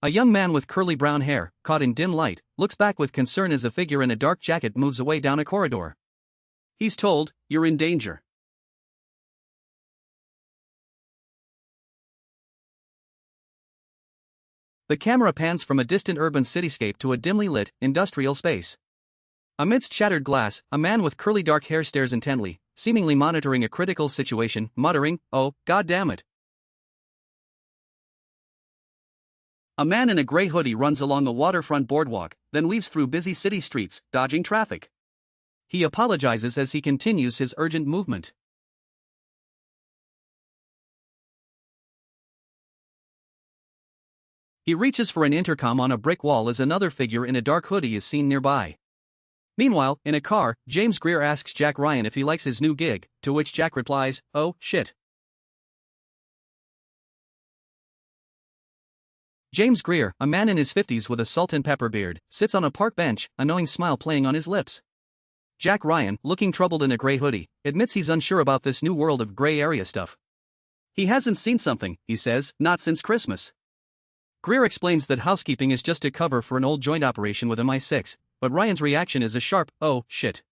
A young man with curly brown hair, caught in dim light, looks back with concern as a figure in a dark jacket moves away down a corridor. He's told, "You're in danger." The camera pans from a distant urban cityscape to a dimly lit, industrial space. Amidst shattered glass, a man with curly dark hair stares intently, seemingly monitoring a critical situation, muttering, "Oh, God damn it." A man in a gray hoodie runs along the waterfront boardwalk, then weaves through busy city streets, dodging traffic. He apologizes as he continues his urgent movement. He reaches for an intercom on a brick wall as another figure in a dark hoodie is seen nearby. Meanwhile, in a car, James Greer asks Jack Ryan if he likes his new gig, to which Jack replies, "Oh, shit." James Greer, a man in his 50s with a salt and pepper beard, sits on a park bench, a knowing smile playing on his lips. Jack Ryan, looking troubled in a gray hoodie, admits he's unsure about this new world of gray area stuff. He hasn't seen something, he says, not since Christmas. Greer explains that housekeeping is just a cover for an old joint operation with MI6, but Ryan's reaction is a sharp, "Oh, shit."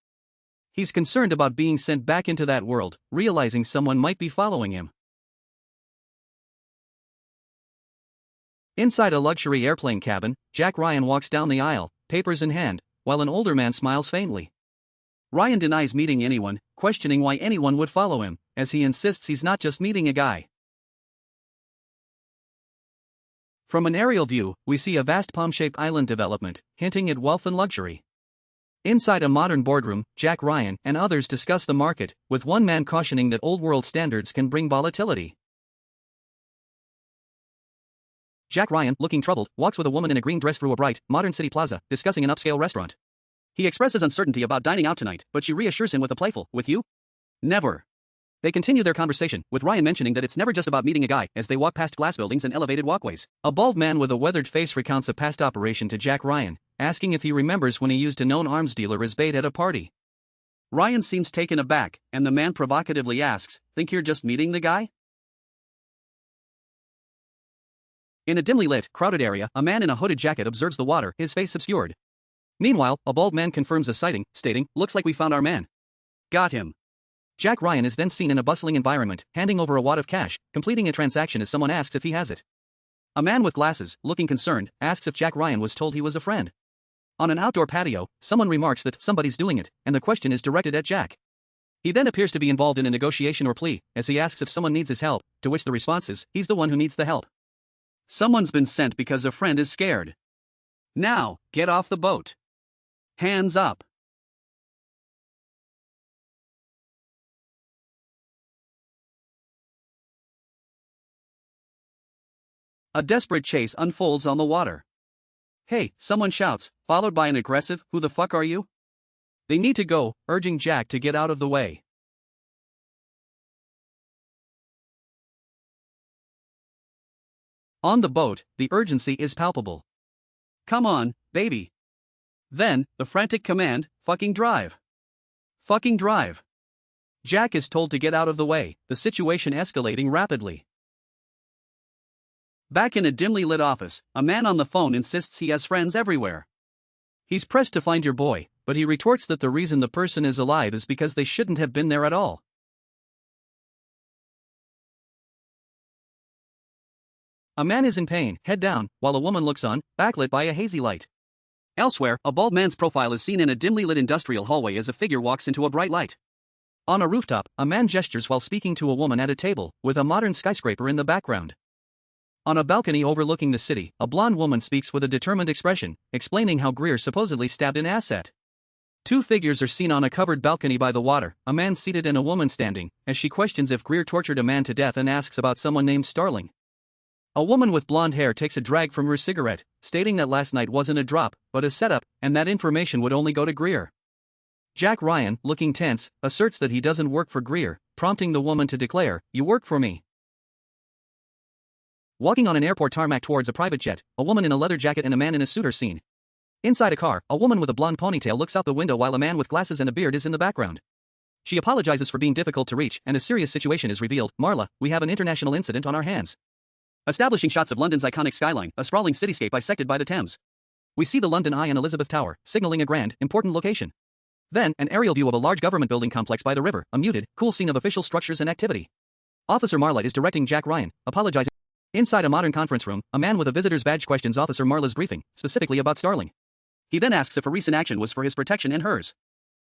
He's concerned about being sent back into that world, realizing someone might be following him. Inside a luxury airplane cabin, Jack Ryan walks down the aisle, papers in hand, while an older man smiles faintly. Ryan denies meeting anyone, questioning why anyone would follow him, as he insists he's not just meeting a guy. From an aerial view, we see a vast palm-shaped island development, hinting at wealth and luxury. Inside a modern boardroom, Jack Ryan and others discuss the market, with one man cautioning that old-world standards can bring volatility. Jack Ryan, looking troubled, walks with a woman in a green dress through a bright, modern city plaza, discussing an upscale restaurant. He expresses uncertainty about dining out tonight, but she reassures him with a playful, "With you? Never." They continue their conversation, with Ryan mentioning that it's never just about meeting a guy, as they walk past glass buildings and elevated walkways. A bald man with a weathered face recounts a past operation to Jack Ryan, asking if he remembers when he used a known arms dealer as bait at a party. Ryan seems taken aback, and the man provocatively asks, "Think you're just meeting the guy?" In a dimly lit, crowded area, a man in a hooded jacket observes the water, his face obscured. Meanwhile, a bald man confirms a sighting, stating, "Looks like we found our man. Got him." Jack Ryan is then seen in a bustling environment, handing over a wad of cash, completing a transaction as someone asks if he has it. A man with glasses, looking concerned, asks if Jack Ryan was told he was a friend. On an outdoor patio, someone remarks that somebody's doing it, and the question is directed at Jack. He then appears to be involved in a negotiation or plea, as he asks if someone needs his help, to which the response is, he's the one who needs the help. Someone's been sent because a friend is scared. Now, get off the boat. Hands up. A desperate chase unfolds on the water. "Hey," someone shouts, followed by an aggressive, "Who the fuck are you?" They need to go, urging Jack to get out of the way. On the boat, the urgency is palpable. "Come on, baby." Then, the frantic command, "Fucking drive. Fucking drive." Jack is told to get out of the way, the situation escalating rapidly. Back in a dimly lit office, a man on the phone insists he has friends everywhere. He's pressed to find your boy, but he retorts that the reason the person is alive is because they shouldn't have been there at all. A man is in pain, head down, while a woman looks on, backlit by a hazy light. Elsewhere, a bald man's profile is seen in a dimly lit industrial hallway as a figure walks into a bright light. On a rooftop, a man gestures while speaking to a woman at a table, with a modern skyscraper in the background. On a balcony overlooking the city, a blonde woman speaks with a determined expression, explaining how Greer supposedly stabbed an asset. Two figures are seen on a covered balcony by the water, a man seated and a woman standing, as she questions if Greer tortured a man to death and asks about someone named Starling. A woman with blonde hair takes a drag from her cigarette, stating that last night wasn't a drop, but a setup, and that information would only go to Greer. Jack Ryan, looking tense, asserts that he doesn't work for Greer, prompting the woman to declare, "You work for me." Walking on an airport tarmac towards a private jet, a woman in a leather jacket and a man in a suit are seen. Inside a car, a woman with a blonde ponytail looks out the window while a man with glasses and a beard is in the background. She apologizes for being difficult to reach, and a serious situation is revealed. "Marla, we have an international incident on our hands." establishing shots of London's iconic skyline, a sprawling cityscape bisected by the Thames. We see the London Eye and Elizabeth Tower, signaling a grand, important location. Then, an aerial view of a large government building complex by the river, a muted, cool scene of official structures and activity. Officer Marlight is directing Jack Ryan, apologizing. Inside a modern conference room, a man with a visitor's badge questions Officer Marla's briefing, specifically about Starling. He then asks if her recent action was for his protection and hers.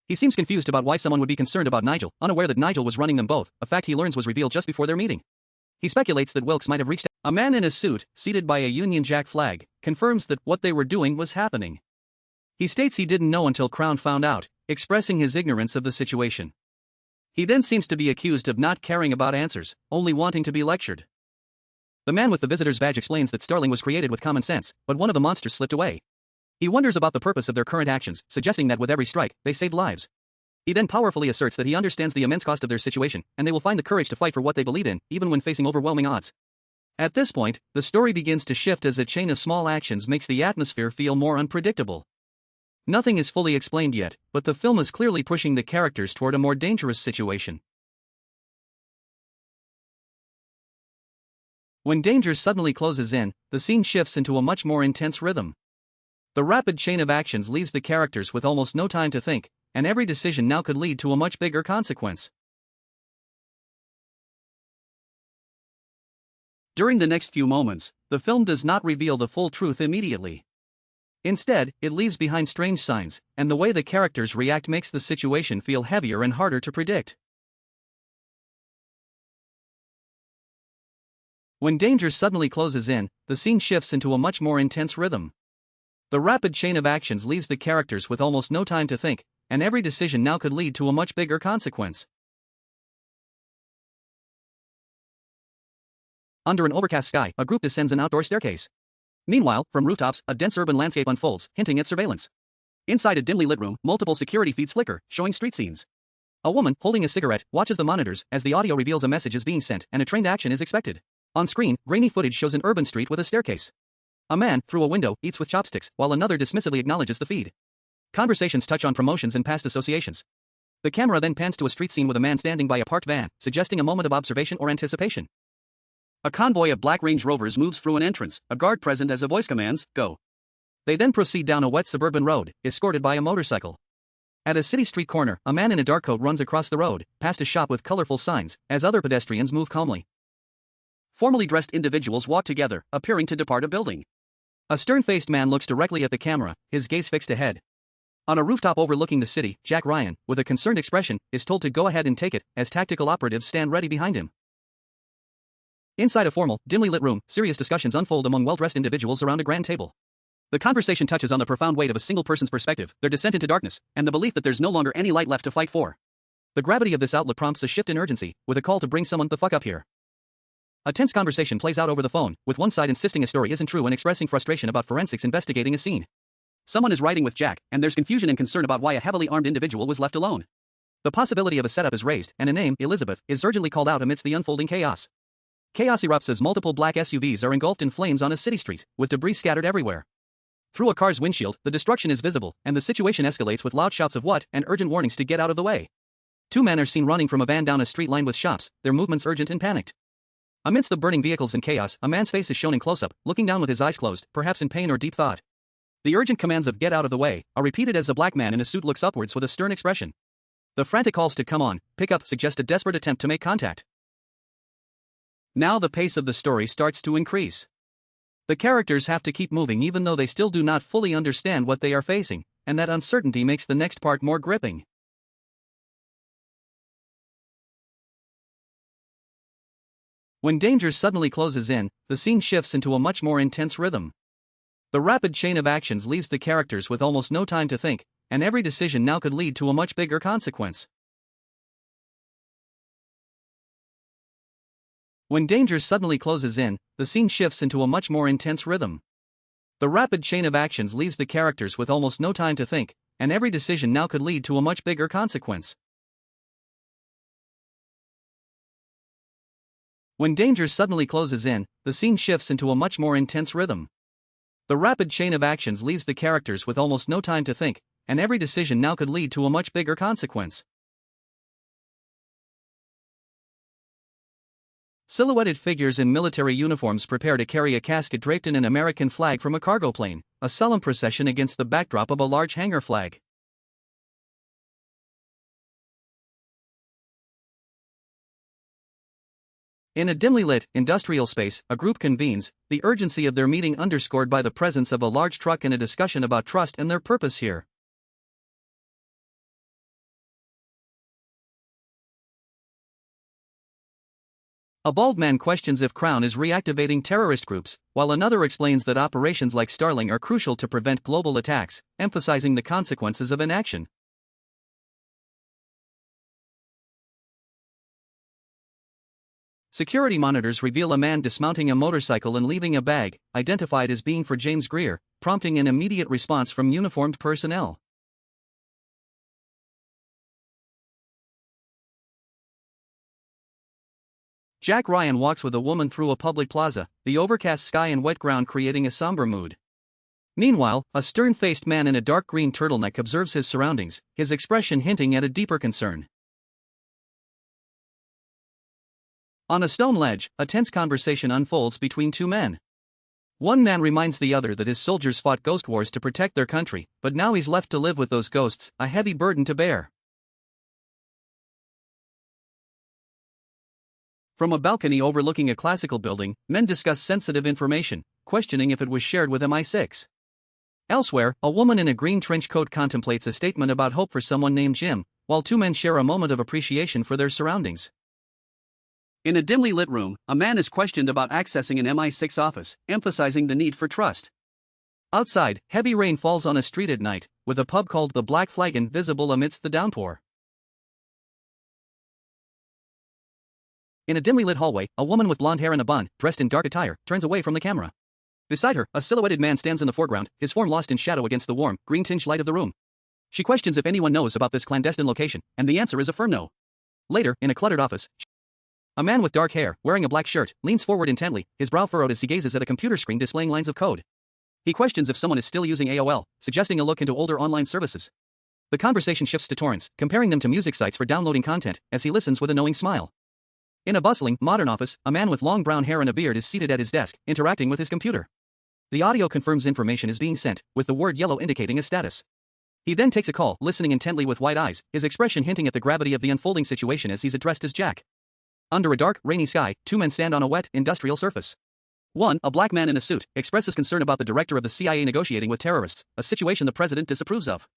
He seems confused about why someone would be concerned about Nigel, unaware that Nigel was running them both, a fact he learns was revealed just before their meeting. He speculates that Wilkes might have reached out. A man in a suit, seated by a Union Jack flag, confirms that what they were doing was happening. He states he didn't know until Crown found out, expressing his ignorance of the situation. He then seems to be accused of not caring about answers, only wanting to be lectured. The man with the visitor's badge explains that Starling was created with common sense, but one of the monsters slipped away. He wonders about the purpose of their current actions, suggesting that with every strike, they saved lives. He then powerfully asserts that he understands the immense cost of their situation, and they will find the courage to fight for what they believe in, even when facing overwhelming odds. At this point, the story begins to shift as a chain of small actions makes the atmosphere feel more unpredictable. Nothing is fully explained yet, but the film is clearly pushing the characters toward a more dangerous situation. When danger suddenly closes in, the scene shifts into a much more intense rhythm. The rapid chain of actions leaves the characters with almost no time to think, and every decision now could lead to a much bigger consequence. During the next few moments, the film does not reveal the full truth immediately. Instead, it leaves behind strange signs, and the way the characters react makes the situation feel heavier and harder to predict. When danger suddenly closes in, the scene shifts into a much more intense rhythm. The rapid chain of actions leaves the characters with almost no time to think, and every decision now could lead to a much bigger consequence. Under an overcast sky, a group descends an outdoor staircase. Meanwhile, from rooftops, a dense urban landscape unfolds, hinting at surveillance. Inside a dimly lit room, multiple security feeds flicker, showing street scenes. A woman, holding a cigarette, watches the monitors as the audio reveals a message is being sent and a trained action is expected. On screen, grainy footage shows an urban street with a staircase. A man, through a window, eats with chopsticks, while another dismissively acknowledges the feed. Conversations touch on promotions and past associations. The camera then pans to a street scene with a man standing by a parked van, suggesting a moment of observation or anticipation. A convoy of black Range Rovers moves through an entrance, a guard present as a voice commands, "Go." They then proceed down a wet suburban road, escorted by a motorcycle. At a city street corner, a man in a dark coat runs across the road, past a shop with colorful signs, as other pedestrians move calmly. Formally dressed individuals walk together, appearing to depart a building. A stern-faced man looks directly at the camera, his gaze fixed ahead. On a rooftop overlooking the city, Jack Ryan, with a concerned expression, is told to go ahead and take it, as tactical operatives stand ready behind him. Inside a formal, dimly lit room, serious discussions unfold among well-dressed individuals around a grand table. The conversation touches on the profound weight of a single person's perspective, their descent into darkness, and the belief that there's no longer any light left to fight for. The gravity of this outlook prompts a shift in urgency, with a call to bring someone the fuck up here. A tense conversation plays out over the phone, with one side insisting a story isn't true and expressing frustration about forensics investigating a scene. Someone is riding with Jack, and there's confusion and concern about why a heavily armed individual was left alone. The possibility of a setup is raised, and a name, Elizabeth, is urgently called out amidst the unfolding chaos. Chaos erupts as multiple black SUVs are engulfed in flames on a city street, with debris scattered everywhere. Through a car's windshield, the destruction is visible, and the situation escalates with loud shouts of "what" and urgent warnings to get out of the way. Two men are seen running from a van down a street lined with shops, their movements urgent and panicked. Amidst the burning vehicles and chaos, a man's face is shown in close-up, looking down with his eyes closed, perhaps in pain or deep thought. The urgent commands of "get out of the way" are repeated as a black man in a suit looks upwards with a stern expression. The frantic calls to "come on, pick up" suggest a desperate attempt to make contact. Now the pace of the story starts to increase. The characters have to keep moving even though they still do not fully understand what they are facing, and that uncertainty makes the next part more gripping. When danger suddenly closes in, the scene shifts into a much more intense rhythm. The rapid chain of actions leaves the characters with almost no time to think, and every decision now could lead to a much bigger consequence. When danger suddenly closes in, the scene shifts into a much more intense rhythm. The rapid chain of actions leaves the characters with almost no time to think, and every decision now could lead to a much bigger consequence. When danger suddenly closes in, the scene shifts into a much more intense rhythm. The rapid chain of actions leaves the characters with almost no time to think, and every decision now could lead to a much bigger consequence. Silhouetted figures in military uniforms prepare to carry a casket draped in an American flag from a cargo plane, a solemn procession against the backdrop of a large hangar flag. In a dimly lit, industrial space, a group convenes, the urgency of their meeting underscored by the presence of a large truck and a discussion about trust and their purpose here. A bald man questions if Crown is reactivating terrorist groups, while another explains that operations like Starling are crucial to prevent global attacks, emphasizing the consequences of inaction. Security monitors reveal a man dismounting a motorcycle and leaving a bag, identified as being for James Greer, prompting an immediate response from uniformed personnel. Jack Ryan walks with a woman through a public plaza, the overcast sky and wet ground creating a somber mood. Meanwhile, a stern-faced man in a dark green turtleneck observes his surroundings, his expression hinting at a deeper concern. On a stone ledge, a tense conversation unfolds between two men. One man reminds the other that his soldiers fought ghost wars to protect their country, but now he's left to live with those ghosts, a heavy burden to bear. From a balcony overlooking a classical building, men discuss sensitive information, questioning if it was shared with MI6. Elsewhere, a woman in a green trench coat contemplates a statement about hope for someone named Jim, while two men share a moment of appreciation for their surroundings. In a dimly lit room, a man is questioned about accessing an MI6 office, emphasizing the need for trust. Outside, heavy rain falls on a street at night, with a pub called the Black Flagon visible amidst the downpour. In a dimly lit hallway, a woman with blonde hair and a bun, dressed in dark attire, turns away from the camera. Beside her, a silhouetted man stands in the foreground, his form lost in shadow against the warm, green-tinged light of the room. She questions if anyone knows about this clandestine location, and the answer is a firm no. Later, in a cluttered office, a man with dark hair, wearing a black shirt, leans forward intently, his brow furrowed as he gazes at a computer screen displaying lines of code. He questions if someone is still using AOL, suggesting a look into older online services. The conversation shifts to torrents, comparing them to music sites for downloading content, as he listens with a knowing smile. In a bustling, modern office, a man with long brown hair and a beard is seated at his desk, interacting with his computer. The audio confirms information is being sent, with the word yellow indicating a status. He then takes a call, listening intently with wide eyes, his expression hinting at the gravity of the unfolding situation as he's addressed as Jack. Under a dark, rainy sky, two men stand on a wet, industrial surface. One, a black man in a suit, expresses concern about the director of the CIA negotiating with terrorists, a situation the president disapproves of.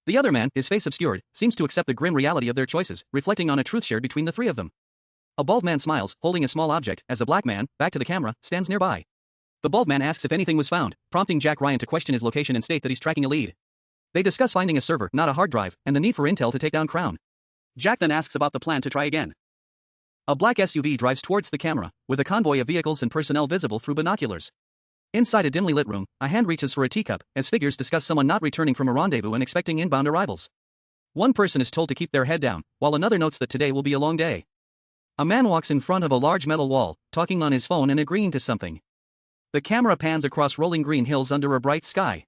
The other man, his face obscured, seems to accept the grim reality of their choices, reflecting on a truth shared between the three of them. A bald man smiles, holding a small object, as a black man, back to the camera, stands nearby. The bald man asks if anything was found, prompting Jack Ryan to question his location and state that he's tracking a lead. They discuss finding a server, not a hard drive, and the need for intel to take down Crown. Jack then asks about the plan to try again. A black SUV drives towards the camera, with a convoy of vehicles and personnel visible through binoculars. Inside a dimly lit room, a hand reaches for a teacup, as figures discuss someone not returning from a rendezvous and expecting inbound arrivals. One person is told to keep their head down, while another notes that today will be a long day. A man walks in front of a large metal wall, talking on his phone and agreeing to something. The camera pans across rolling green hills under a bright sky.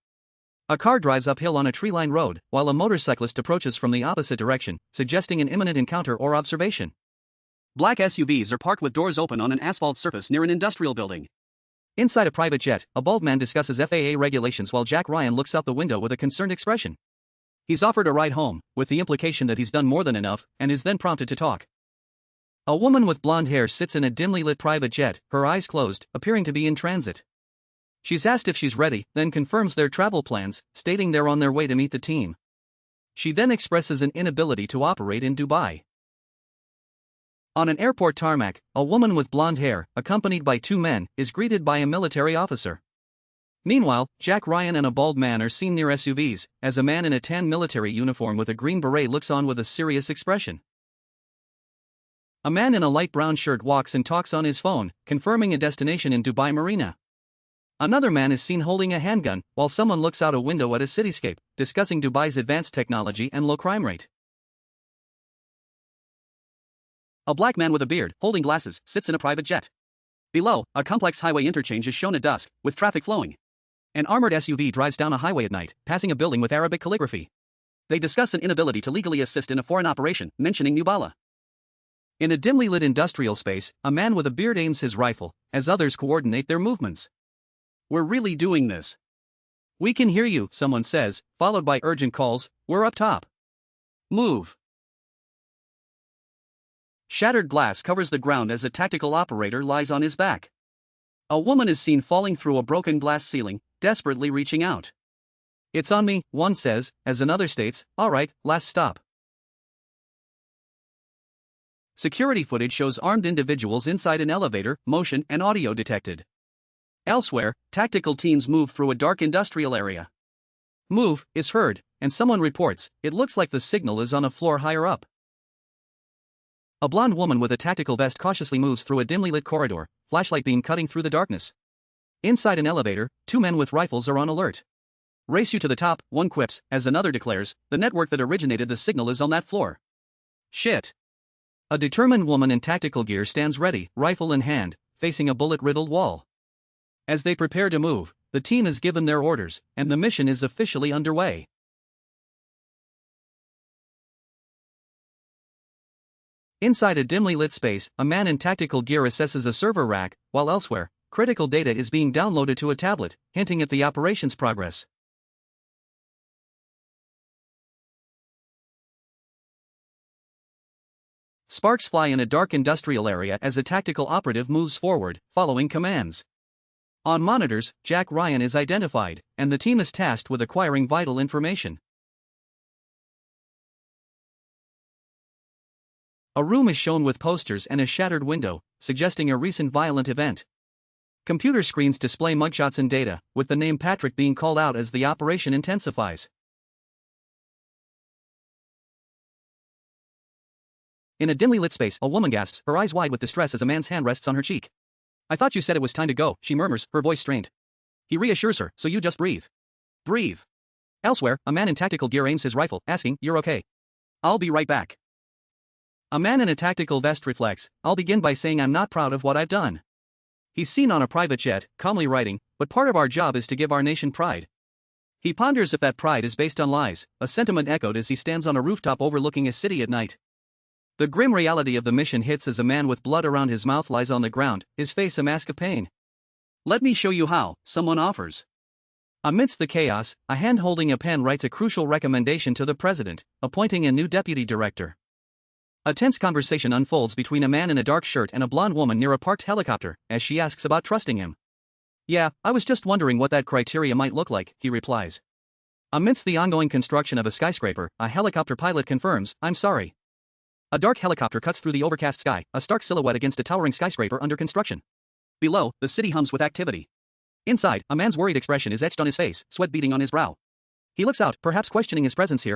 A car drives uphill on a tree-lined road, while a motorcyclist approaches from the opposite direction, suggesting an imminent encounter or observation. Black SUVs are parked with doors open on an asphalt surface near an industrial building. Inside a private jet, a bald man discusses FAA regulations while Jack Ryan looks out the window with a concerned expression. He's offered a ride home, with the implication that he's done more than enough, and is then prompted to talk. A woman with blonde hair sits in a dimly lit private jet, her eyes closed, appearing to be in transit. She's asked if she's ready, then confirms their travel plans, stating they're on their way to meet the team. She then expresses an inability to operate in Dubai. On an airport tarmac, a woman with blonde hair, accompanied by two men, is greeted by a military officer. Meanwhile, Jack Ryan and a bald man are seen near SUVs, as a man in a tan military uniform with a green beret looks on with a serious expression. A man in a light brown shirt walks and talks on his phone, confirming a destination in Dubai Marina. Another man is seen holding a handgun, while someone looks out a window at a cityscape, discussing Dubai's advanced technology and low crime rate. A black man with a beard, holding glasses, sits in a private jet. Below, a complex highway interchange is shown at dusk, with traffic flowing. An armored SUV drives down a highway at night, passing a building with Arabic calligraphy. They discuss an inability to legally assist in a foreign operation, mentioning Nubala. In a dimly lit industrial space, a man with a beard aims his rifle, as others coordinate their movements. "We're really doing this." "We can hear you," someone says, followed by urgent calls, "We're up top. Move." Shattered glass covers the ground as a tactical operator lies on his back. A woman is seen falling through a broken glass ceiling, desperately reaching out. "It's on me," one says, as another states, "All right, last stop." Security footage shows armed individuals inside an elevator, motion and audio detected. Elsewhere, tactical teams move through a dark industrial area. "Move" is heard, and someone reports, "It looks like the signal is on a floor higher up." A blonde woman with a tactical vest cautiously moves through a dimly lit corridor, flashlight beam cutting through the darkness. Inside an elevator, two men with rifles are on alert. "Race you to the top," one quips, as another declares, "The network that originated the signal is on that floor." "Shit." A determined woman in tactical gear stands ready, rifle in hand, facing a bullet-riddled wall. As they prepare to move, the team is given their orders, and the mission is officially underway. Inside a dimly lit space, a man in tactical gear assesses a server rack, while elsewhere, critical data is being downloaded to a tablet, hinting at the operation's progress. Sparks fly in a dark industrial area as a tactical operative moves forward, following commands. On monitors, Jack Ryan is identified, and the team is tasked with acquiring vital information. A room is shown with posters and a shattered window, suggesting a recent violent event. Computer screens display mugshots and data, with the name Patrick being called out as the operation intensifies. In a dimly lit space, a woman gasps, her eyes wide with distress as a man's hand rests on her cheek. "I thought you said it was time to go," she murmurs, her voice strained. He reassures her, "So you just breathe. Breathe." Elsewhere, a man in tactical gear aims his rifle, asking, "You're okay?" "I'll be right back." A man in a tactical vest reflects, "I'll begin by saying I'm not proud of what I've done." He's seen on a private jet, calmly writing, "But part of our job is to give our nation pride." He ponders if that pride is based on lies, a sentiment echoed as he stands on a rooftop overlooking a city at night. The grim reality of the mission hits as a man with blood around his mouth lies on the ground, his face a mask of pain. "Let me show you how," someone offers. Amidst the chaos, a hand holding a pen writes a crucial recommendation to the president, appointing a new deputy director. A tense conversation unfolds between a man in a dark shirt and a blonde woman near a parked helicopter, as she asks about trusting him. "Yeah, I was just wondering what that criteria might look like," he replies. Amidst the ongoing construction of a skyscraper, a helicopter pilot confirms, "I'm sorry." A dark helicopter cuts through the overcast sky, a stark silhouette against a towering skyscraper under construction. Below, the city hums with activity. Inside, a man's worried expression is etched on his face, sweat beading on his brow. He looks out, perhaps questioning his presence here,